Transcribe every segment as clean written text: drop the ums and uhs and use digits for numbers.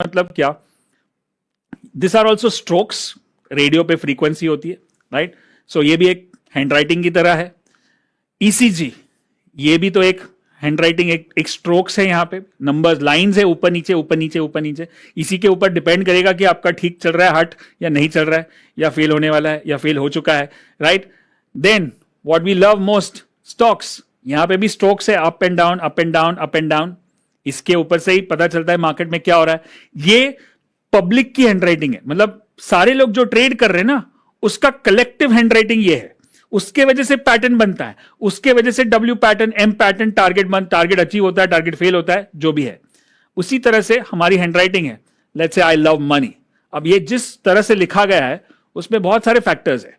मतलब क्या, this are also strokes, radio पे फ्रीक्वेंसी होती है, राइट? सो ये भी एक हैंडराइटिंग की तरह है. ईसीजी, ये भी तो एक हैंडराइटिंग, एक स्ट्रोक्स है, यहाँ पे नंबर्स, लाइंस है, ऊपर नीचे ऊपर नीचे ऊपर नीचे. इसी के ऊपर डिपेंड करेगा कि आपका ठीक चल रहा है हार्ट या नहीं चल रहा है, या फेल होने वाला है या फेल हो चुका है, right? Then what we love most, stocks. यहां पे भी स्ट्रोक्स है, up and down up and down up and down. इसके ऊपर से ही पता चलता है मार्केट में क्या हो रहा है. ये पब्लिक की हैंडराइटिंग है, मतलब सारे लोग जो ट्रेड कर रहे हैं ना, उसका कलेक्टिव हैंडराइटिंग ये है. उसके वजह से पैटर्न बनता है, उसके वजह से W pattern, M pattern, target achieve होता है, टारगेट फेल होता है, जो भी है. उसी तरह से हमारी हैंडराइटिंग है. Let's say I love money. अब ये जिस तरह से लिखा गया है उसमें बहुत सारे फैक्टर्स है.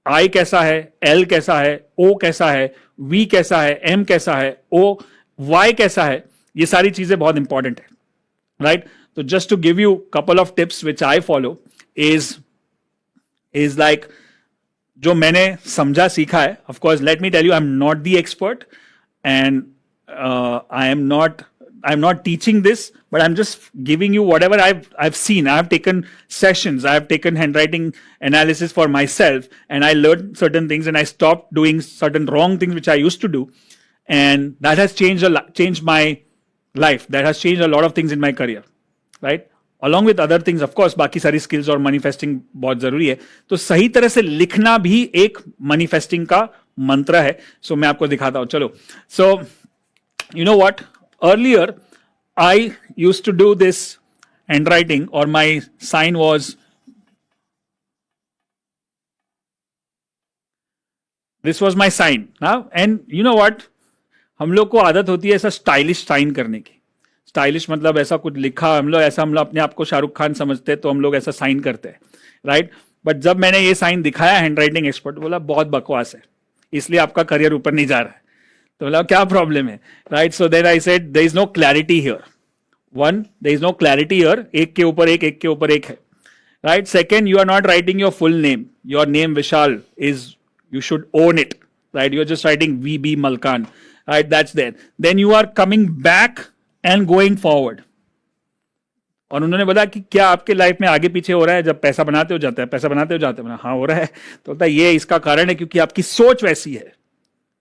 आई कैसा है, एल कैसा है, ओ कैसा है, वी कैसा है, एम कैसा है, ओ वाई कैसा है, ये सारी चीजें बहुत इंपॉर्टेंट है, राइट? तो just to give you couple of tips which I follow is like, जो मैंने समझा सीखा है. Of course let me tell you, I am not the expert and I am not teaching this, but I'm just giving you whatever I've seen. I've taken sessions, I've taken handwriting analysis for myself, and I learned certain things, and I stopped doing certain wrong things which I used to do, and that has changed my life. That has changed a lot of things in my career, right? Along with other things, of course, बाकी सारी skills और manifesting बहुत जरूरी है. तो सही तरह से लिखना भी एक manifesting का मंत्र है. So मैं आपको दिखाता हूं, चलो. So you know what? Earlier, I used to do this handwriting, or my sign was, this was my sign. Now, and you know what? हम लोग को आदत होती है ऐसा स्टाइलिश साइन करने की. स्टाइलिश मतलब ऐसा कुछ लिखा, हम लोग अपने आप को शाहरुख खान समझते हैं, तो हम लोग ऐसा साइन करते हैं, राइट? बट जब मैंने ये साइन दिखाया हैंडराइटिंग एक्सपर्ट, बोला बहुत बकवास है, इसलिए आपका करियर ऊपर नहीं जा रहा है. तो बोला क्या प्रॉब्लम है, right? So then I said there is no clarity here. One, there is no clarity here. एक के ऊपर एक के ऊपर एक है, right? Second, you are not writing your full name. Your name Vishal is, you should own it, right? You're just writing VB Malkan, right? That's there. Then you are coming back and going forward. और उन्होंने बोला कि क्या आपके life में आगे पीछे हो रहा है जब पैसा बनाते हो जाता है, पैसा बनाते हो जाते हैं? हाँ हो रहा है. तो बोलता है ये इसका कारण है क्योंकि आपकी सोच वैसी है,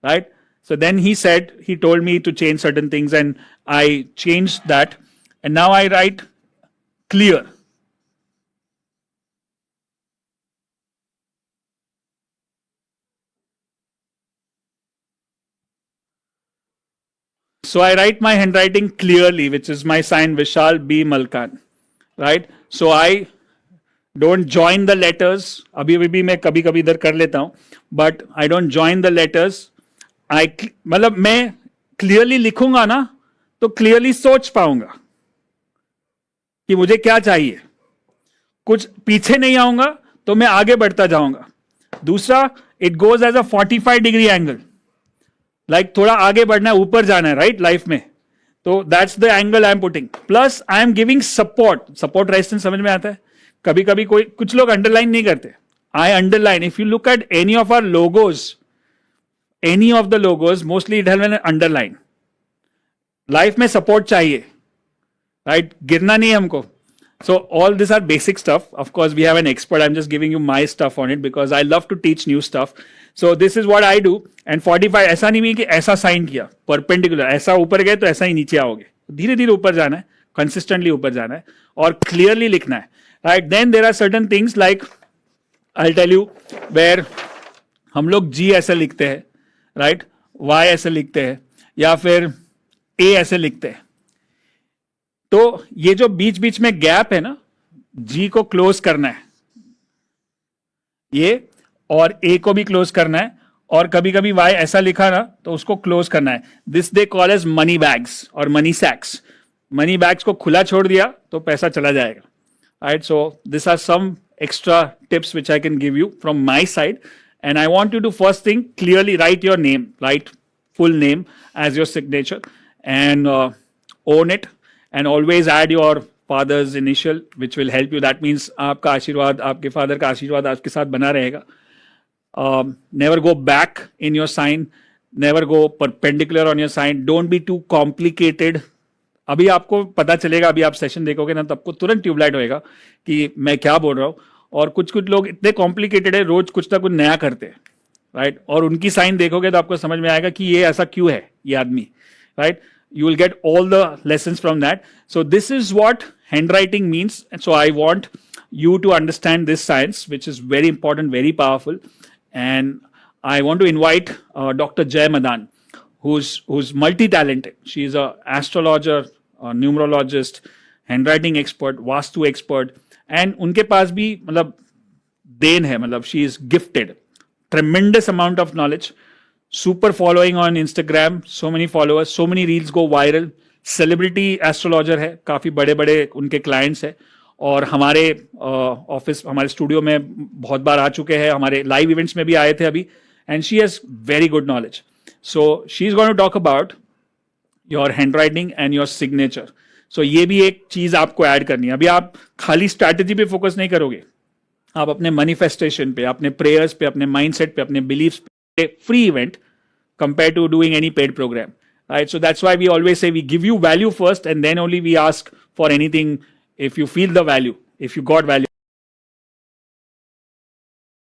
right? So then he said, he told me to change certain things, and I changed that, and now I write clear. So I write my handwriting clearly, which is my sign Vishal B Malkan, right? So I don't join the letters. अभी भी मैं कभी कभी इधर कर लेता हूँ, but I don't join the letters. मतलब मैं क्लियरली लिखूंगा ना तो क्लियरली सोच पाऊंगा कि मुझे क्या चाहिए. कुछ पीछे नहीं आऊंगा तो मैं आगे बढ़ता जाऊंगा. दूसरा, it goes as a 45 degree angle. Like थोड़ा आगे बढ़ना है, ऊपर जाना है, राइट? लाइफ में. तो that's the angle I am putting. Plus I am giving support resistance. समझ में आता है? कभी कभी कुछ लोग अंडरलाइन नहीं करते. I underline. If you look at any of our logos, any of the logos, mostly it has an underline. Life में सपोर्ट चाहिए, राइट? गिरना नहीं है हमको. So all these are basic stuff. Of course, we have an expert. I'm just giving you my stuff on it because I love to teach new stuff. So this is what I do. And 45 ऐसा नहीं है कि ऐसा sign किया perpendicular, ऐसा ऊपर गए तो ऐसा ही नीचे आओगे. धीरे धीरे ऊपर जाना है, कंसिस्टेंटली ऊपर जाना है और क्लियरली लिखना है, right? Then there are certain things like I tell you where हम लोग जी ऐसे लिखते हैं, राइट? वाई ऐसे लिखते हैं या फिर ए ऐसे लिखते हैं. तो ये जो बीच बीच में गैप है ना, जी को क्लोज करना है ये, और ए को भी क्लोज करना है, और कभी कभी वाई ऐसा लिखा ना तो उसको क्लोज करना है. This they call as money bags और मनी सैक्स. मनी बैग्स को खुला छोड़ दिया तो पैसा चला जाएगा, right? So this are some extra tips which I can give you from my side. And I want you to first thing clearly write your name, write full name as your signature, and own it, and always add your father's initial, which will help you. That means आपका आशीर्वाद, आपके father का आशीर्वाद आपके साथ बना रहेगा. Never go back in your sign, never go perpendicular on your sign. Don't be too complicated. अभी आपको पता चलेगा, अभी आप सेशन देखोगे ना तो आपको तुरंत ट्यूबलाइट होएगा कि मैं क्या बोल रहा हूँ. और कुछ कुछ लोग इतने कॉम्प्लिकेटेड है, रोज कुछ ना कुछ नया करते हैं, राइट. और उनकी साइन देखोगे तो आपको समझ में आएगा कि ये ऐसा क्यों है ये आदमी, right. You will get all the lessons from that. So this is what handwriting means. And so I want you to understand this science, which is very important, very powerful. And I want to invite Dr. Jay Madan, who's multi-talented. She is a astrologer, a numerologist, handwriting expert, vastu expert, and उनके पास भी मतलब then है, मतलब she is gifted, tremendous amount of knowledge. Super following on Instagram, so many followers, so many reels go viral. Celebrity astrologer है, काफी बड़े बड़े उनके clients है, और हमारे ऑफिस, हमारे स्टूडियो में बहुत बार आ चुके हैं, हमारे लाइव इवेंट्स में भी आए थे अभी. And she has very good knowledge. So she is going to talk about your handwriting and your signature. So ये भी एक चीज आपको ऐड करनी है. अभी आप खाली स्ट्रैटेजी पे फोकस नहीं करोगे, आप अपने मैनिफेस्टेशन पे, अपने प्रेयर्स पे, अपने माइंडसेट पे, अपने बिलीव्स पे. Free event compared to doing any paid program, right? So that's why we always say we give you value first and then only we ask for anything if you feel the value, if you got value.